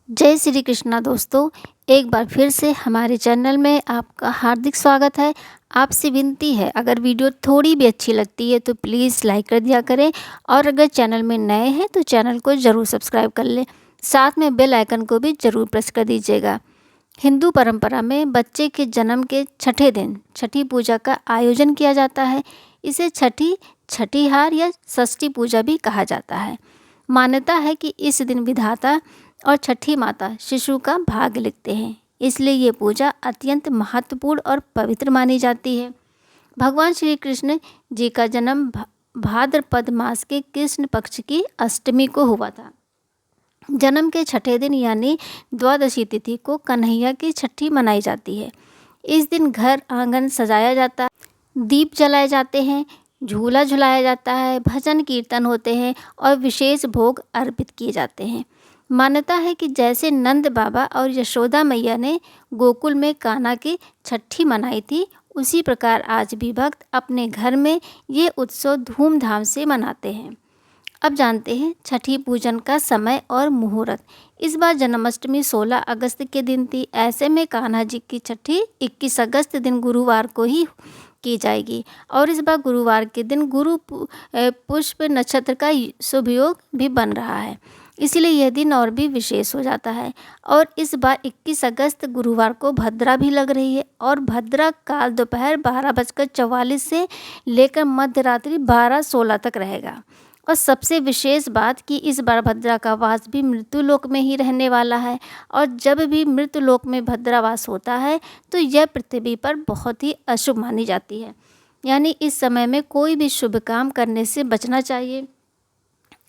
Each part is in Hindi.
जय श्री कृष्णा दोस्तों। एक बार फिर से हमारे चैनल में आपका हार्दिक स्वागत है। आपसे विनती है, अगर वीडियो थोड़ी भी अच्छी लगती है तो प्लीज़ लाइक कर दिया करें, और अगर चैनल में नए हैं तो चैनल को ज़रूर सब्सक्राइब कर लें। साथ में बेल आइकन को भी ज़रूर प्रेस कर दीजिएगा। हिंदू परंपरा में बच्चे के जन्म के छठे दिन छठी पूजा का आयोजन किया जाता है। इसे छठीहार या षष्ठी पूजा भी कहा जाता है। मान्यता है कि इस दिन विधाता और छठी माता शिशु का भाग्य लिखते हैं, इसलिए ये पूजा अत्यंत महत्वपूर्ण और पवित्र मानी जाती है। भगवान श्री कृष्ण जी का जन्म भाद्रपद मास के कृष्ण पक्ष की अष्टमी को हुआ था। जन्म के छठे दिन यानी द्वादशी तिथि को कन्हैया की छठी मनाई जाती है। इस दिन घर आंगन सजाया जाता है, दीप जलाए जाते हैं, झूला झुलाया जाता है, भजन कीर्तन होते हैं और विशेष भोग अर्पित किए जाते हैं। मान्यता है कि जैसे नंद बाबा और यशोदा मैया ने गोकुल में कान्हा की छठी मनाई थी, उसी प्रकार आज भी भक्त अपने घर में ये उत्सव धूमधाम से मनाते हैं। अब जानते हैं छठी पूजन का समय और मुहूर्त। इस बार जन्माष्टमी 16 अगस्त के दिन थी। ऐसे में कान्हा जी की छठी 21 अगस्त दिन गुरुवार को ही की जाएगी, और इस बार गुरुवार के दिन पुष्प नक्षत्र का शुभ योग भी बन रहा है, इसलिए यह दिन और भी विशेष हो जाता है। और इस बार 21 अगस्त गुरुवार को भद्रा भी लग रही है, और भद्रा काल दोपहर 12:44 से लेकर मध्य रात्रि 12:16 तक रहेगा। और सबसे विशेष बात कि इस बार भद्रा का वास भी मृत्यु लोक में ही रहने वाला है, और जब भी मृत्यु लोक में भद्रावास होता है तो यह पृथ्वी पर बहुत ही अशुभ मानी जाती है। यानी इस समय में कोई भी शुभ काम करने से बचना चाहिए।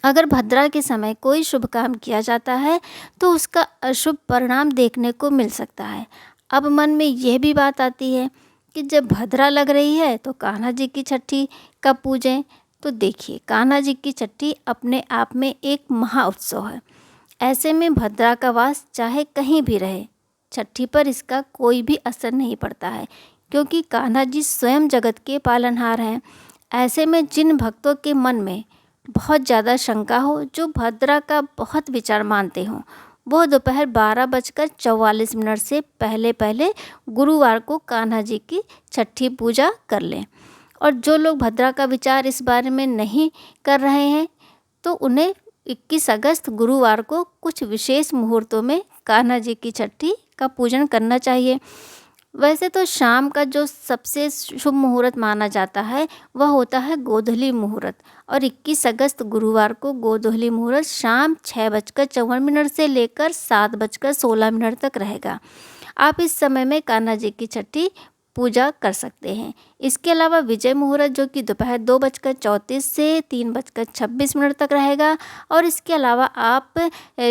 अगर भद्रा के समय कोई शुभ काम किया जाता है तो उसका अशुभ परिणाम देखने को मिल सकता है। अब मन में यह भी बात आती है कि जब भद्रा लग रही है तो कान्हा जी की छठी कब पूजें। तो देखिए, कान्हा जी की छठी अपने आप में एक महा उत्सव है। ऐसे में भद्रा का वास चाहे कहीं भी रहे, छठी पर इसका कोई भी असर नहीं पड़ता है, क्योंकि कान्हा जी स्वयं जगत के पालनहार हैं। ऐसे में जिन भक्तों के मन में बहुत ज़्यादा शंका हो, जो भद्रा का बहुत विचार मानते हों, वो दोपहर 12:44 से पहले पहले गुरुवार को कान्हा जी की छठी पूजा कर लें। और जो लोग भद्रा का विचार इस बारे में नहीं कर रहे हैं तो उन्हें 21 अगस्त गुरुवार को कुछ विशेष मुहूर्तों में कान्हा जी की छठी का पूजन करना चाहिए। वैसे तो शाम का जो सबसे शुभ मुहूर्त माना जाता है वह होता है गोधूली मुहूर्त, और 21 अगस्त गुरुवार को गोधूली मुहूर्त शाम 6:54 से लेकर 7:16 तक रहेगा। आप इस समय में कान्हा जी की छठी पूजा कर सकते हैं। इसके अलावा विजय मुहूर्त जो कि दोपहर 2:34 से 3:26 तक रहेगा, और इसके अलावा आप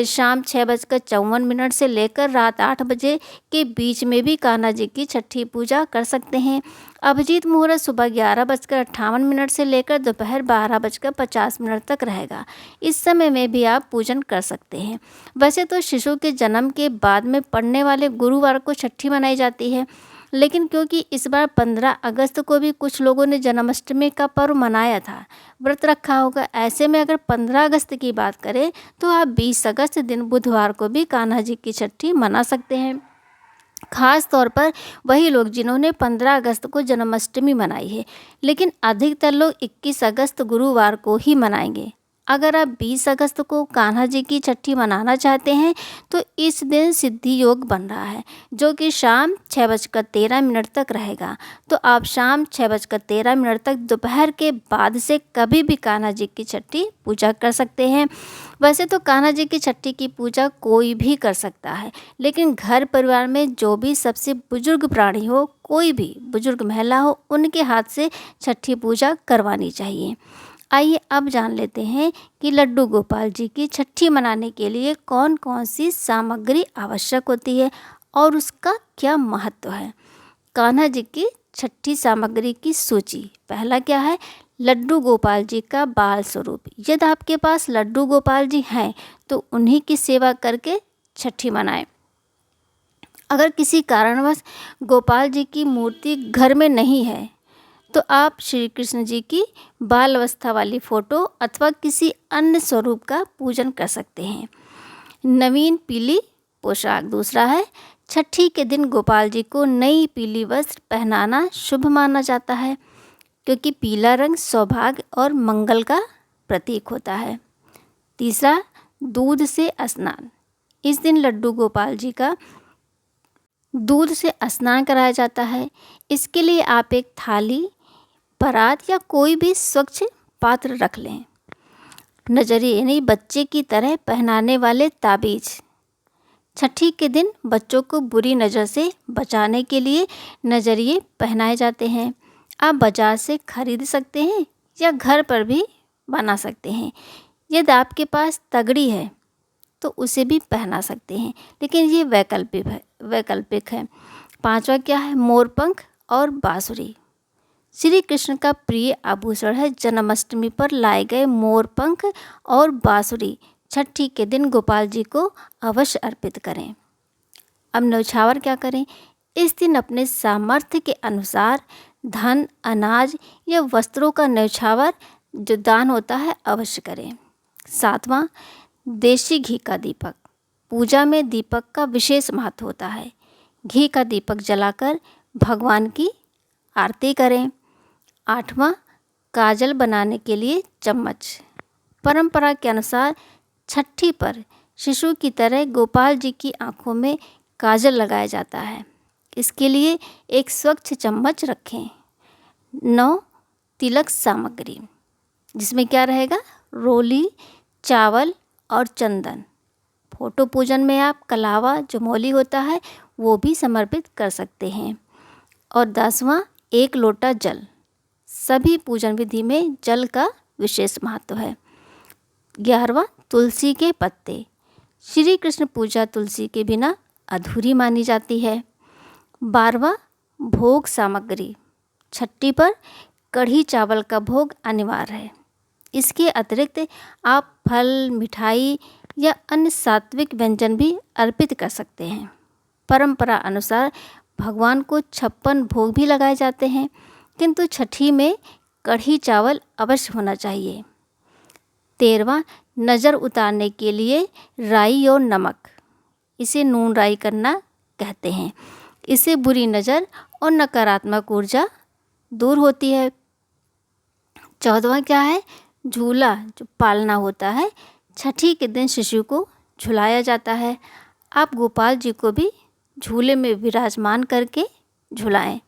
शाम 6:54 से लेकर रात 8 बजे के बीच में भी कान्हा जी की छठी पूजा कर सकते हैं। अभिजीत मुहूर्त सुबह 11:58 से लेकर दोपहर 12:50 तक रहेगा। इस समय में भी आप पूजन कर सकते हैं। वैसे तो शिशु के जन्म के बाद में पड़ने वाले गुरुवार को छठी मनाई जाती है, लेकिन क्योंकि इस बार 15 अगस्त को भी कुछ लोगों ने जन्माष्टमी का पर्व मनाया था, व्रत रखा होगा, ऐसे में अगर 15 अगस्त की बात करें तो आप 20 अगस्त दिन बुधवार को भी कान्हा जी की छठी मना सकते हैं। खास तौर पर वही लोग जिन्होंने 15 अगस्त को जन्माष्टमी मनाई है, लेकिन अधिकतर लोग 21 अगस्त गुरुवार को ही मनाएंगे। अगर आप 20 अगस्त को कान्हा जी की छठी मनाना चाहते हैं तो इस दिन सिद्धि योग बन रहा है, जो कि शाम 6:13 तक रहेगा। तो आप शाम 6:13 तक दोपहर के बाद से कभी भी कान्हा जी की छठी पूजा कर सकते हैं। वैसे तो कान्हा जी की छठी की पूजा कोई भी कर सकता है, लेकिन घर परिवार में जो भी सबसे बुजुर्ग प्राणी हो, कोई भी बुजुर्ग महिला हो, उनके हाथ से छठी पूजा करवानी चाहिए। आइए अब जान लेते हैं कि लड्डू गोपाल जी की छठी मनाने के लिए कौन कौन सी सामग्री आवश्यक होती है और उसका क्या महत्व है। कान्हा जी की छठी सामग्री की सूची। पहला क्या है? लड्डू गोपाल जी का बाल स्वरूप। यदि आपके पास लड्डू गोपाल जी हैं तो उन्हीं की सेवा करके छठी मनाएं। अगर किसी कारणवश गोपाल जी की मूर्ति घर में नहीं है तो आप श्री कृष्ण जी की बाल अवस्था वाली फ़ोटो अथवा किसी अन्य स्वरूप का पूजन कर सकते हैं। नवीन पीली पोशाक। दूसरा है, छठी के दिन गोपाल जी को नई पीली वस्त्र पहनाना शुभ माना जाता है, क्योंकि पीला रंग सौभाग्य और मंगल का प्रतीक होता है। तीसरा, दूध से स्नान। इस दिन लड्डू गोपाल जी का दूध से स्नान कराया जाता है। इसके लिए आप एक थाली, परात या कोई भी स्वच्छ पात्र रख लें। नजरिए यानी बच्चे की तरह पहनाने वाले ताबीज। छठी के दिन बच्चों को बुरी नज़र से बचाने के लिए नजरिए पहनाए जाते हैं। आप बाज़ार से खरीद सकते हैं या घर पर भी बना सकते हैं। यदि आपके पास तगड़ी है तो उसे भी पहना सकते हैं, लेकिन ये वैकल्पिक है। पांचवा क्या है, मोरपंख और बांसुरी। श्री कृष्ण का प्रिय आभूषण है। जन्माष्टमी पर लाए गए मोरपंख और बांसुरी छठी के दिन गोपाल जी को अवश्य अर्पित करें। अब न्यौछावर क्या करें? इस दिन अपने सामर्थ्य के अनुसार धन, अनाज या वस्त्रों का न्यौछावर जो दान होता है अवश्य करें। सातवां, देशी घी का दीपक। पूजा में दीपक का विशेष महत्व होता है। घी का दीपक जलाकर भगवान की आरती करें। आठवां, काजल बनाने के लिए चम्मच। परंपरा के अनुसार छठी पर शिशु की तरह गोपाल जी की आंखों में काजल लगाया जाता है। इसके लिए एक स्वच्छ चम्मच रखें। 9, तिलक सामग्री, जिसमें क्या रहेगा, रोली, चावल और चंदन। फोटो पूजन में आप कलावा जो मौली होता है वो भी समर्पित कर सकते हैं। और 10वां, 1 लोटा जल। सभी पूजन विधि में जल का विशेष महत्व है। 11वां, तुलसी के पत्ते। श्री कृष्ण पूजा तुलसी के बिना अधूरी मानी जाती है। 12वां, भोग सामग्री। छठी पर कढ़ी चावल का भोग अनिवार्य है। इसके अतिरिक्त आप फल, मिठाई या अन्य सात्विक व्यंजन भी अर्पित कर सकते हैं। परंपरा अनुसार भगवान को 56 भोग भी लगाए जाते हैं, किंतु छठी में कढ़ी चावल अवश्य होना चाहिए। 13वां, नज़र उतारने के लिए राई और नमक। इसे नून राई करना कहते हैं। इससे बुरी नज़र और नकारात्मक ऊर्जा दूर होती है। 14वां क्या है, झूला जो पालना होता है। छठी के दिन शिशु को झुलाया जाता है। आप गोपाल जी को भी झूले में विराजमान करके झुलाएं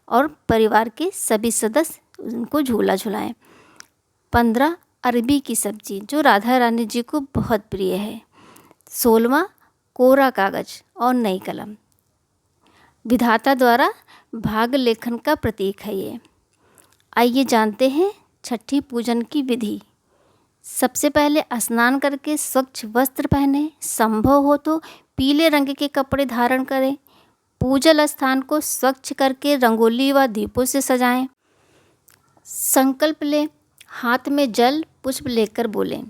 और परिवार के सभी सदस्य उनको झूला झुलाएं। 15, अरबी की सब्जी जो राधा रानी जी को बहुत प्रिय है। 16वां, कोरा कागज और नई कलम। विधाता द्वारा भाग लेखन का प्रतीक है ये। आइए जानते हैं छठी पूजन की विधि। सबसे पहले स्नान करके स्वच्छ वस्त्र पहने, संभव हो तो पीले रंग के कपड़े धारण करें। पूजल स्थान को स्वच्छ करके रंगोली व दीपों से सजाएं। संकल्प लें, हाथ में जल पुष्प लेकर बोलें,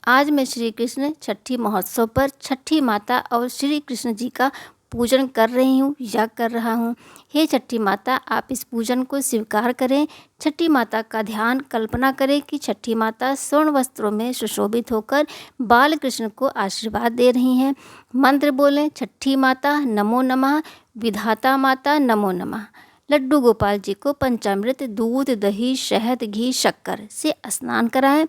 आज मैं श्री कृष्ण छठी महोत्सव पर छठी माता और श्री कृष्ण जी का पूजन कर रही हूँ या कर रहा हूँ। हे छठी माता, आप इस पूजन को स्वीकार करें। छठी माता का ध्यान, कल्पना करें कि छठी माता स्वर्ण वस्त्रों में सुशोभित होकर बाल कृष्ण को आशीर्वाद दे रही हैं। मंत्र बोलें, छठी माता नमो नमः, विधाता माता नमो नमः। लड्डू गोपाल जी को पंचामृत, दूध, दही, शहद, घी, शक्कर से स्नान कराएं।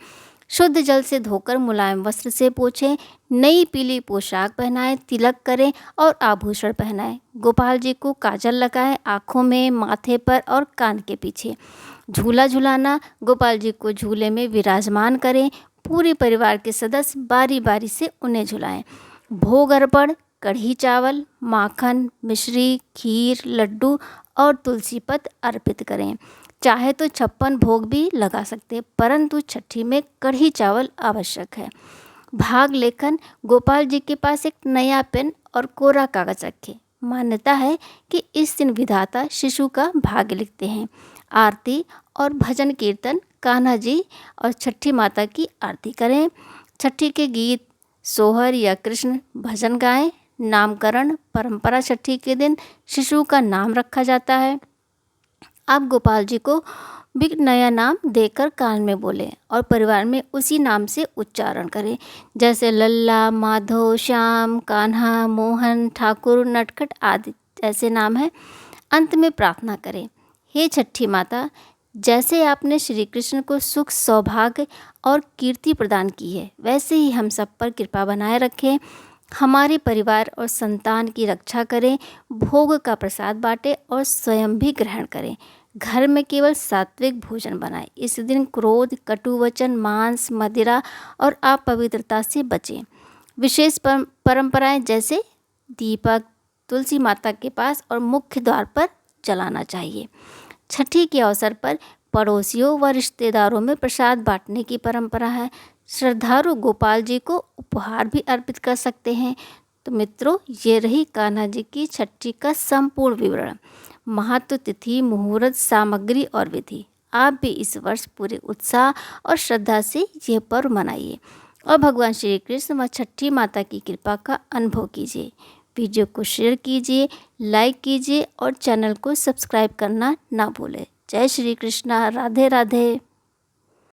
शुद्ध जल से धोकर मुलायम वस्त्र से पोछें। नई पीली पोशाक पहनाएं, तिलक करें और आभूषण पहनाएं। गोपाल जी को काजल लगाएं, आँखों में, माथे पर और कान के पीछे। झूला झुलाना, गोपाल जी को झूले में विराजमान करें। पूरे परिवार के सदस्य बारी बारी से उन्हें झुलाएं। भोग अर्पण, कढ़ी चावल, माखन, मिश्री, खीर, लड्डू और तुलसी पत्र अर्पित करें। चाहे तो 56 भोग भी लगा सकते हैं, परंतु छठी में कढ़ी चावल आवश्यक है। भाग लेखन, गोपाल जी के पास एक नया पेन और कोरा कागज रखें। मान्यता है कि इस दिन विधाता शिशु का भाग्य लिखते हैं। आरती और भजन कीर्तन, कान्हा जी और छठी माता की आरती करें। छठी के गीत, सोहर या कृष्ण भजन गाएं। नामकरण, परंपरा छठी के दिन शिशु का नाम रखा जाता है। आप गोपाल जी को भी नया नाम देकर कान में बोलें और परिवार में उसी नाम से उच्चारण करें, जैसे लल्ला, माधव, श्याम, कान्हा, मोहन, ठाकुर, नटखट आदि ऐसे नाम हैं। अंत में प्रार्थना करें, हे छठी माता, जैसे आपने श्री कृष्ण को सुख, सौभाग्य और कीर्ति प्रदान की है, वैसे ही हम सब पर कृपा बनाए रखें। हमारे परिवार और संतान की रक्षा करें, भोग का प्रसाद बांटें और स्वयं भी ग्रहण करें। घर में केवल सात्विक भोजन बनाएं। इस दिन क्रोध, कटु वचन, मांस, मदिरा और अपवित्रता से बचें। विशेष परंपराएं जैसे दीपक तुलसी माता के पास और मुख्य द्वार पर जलाना चाहिए। छठी के अवसर पर पड़ोसियों व रिश्तेदारों में प्रसाद बांटने की परंपरा है। श्रद्धालु गोपाल जी को उपहार भी अर्पित कर सकते हैं। तो मित्रों, ये रही कान्हा जी की छठी का संपूर्ण विवरण। महत्व, तिथि, मुहूर्त, सामग्री और विधि। आप भी इस वर्ष पूरे उत्साह और श्रद्धा से यह पर्व मनाइए और भगवान श्री कृष्ण व छठी माता की कृपा का अनुभव कीजिए। वीडियो को शेयर कीजिए, लाइक कीजिए और चैनल को सब्सक्राइब करना ना भूलें। जय श्री कृष्णा। राधे राधे।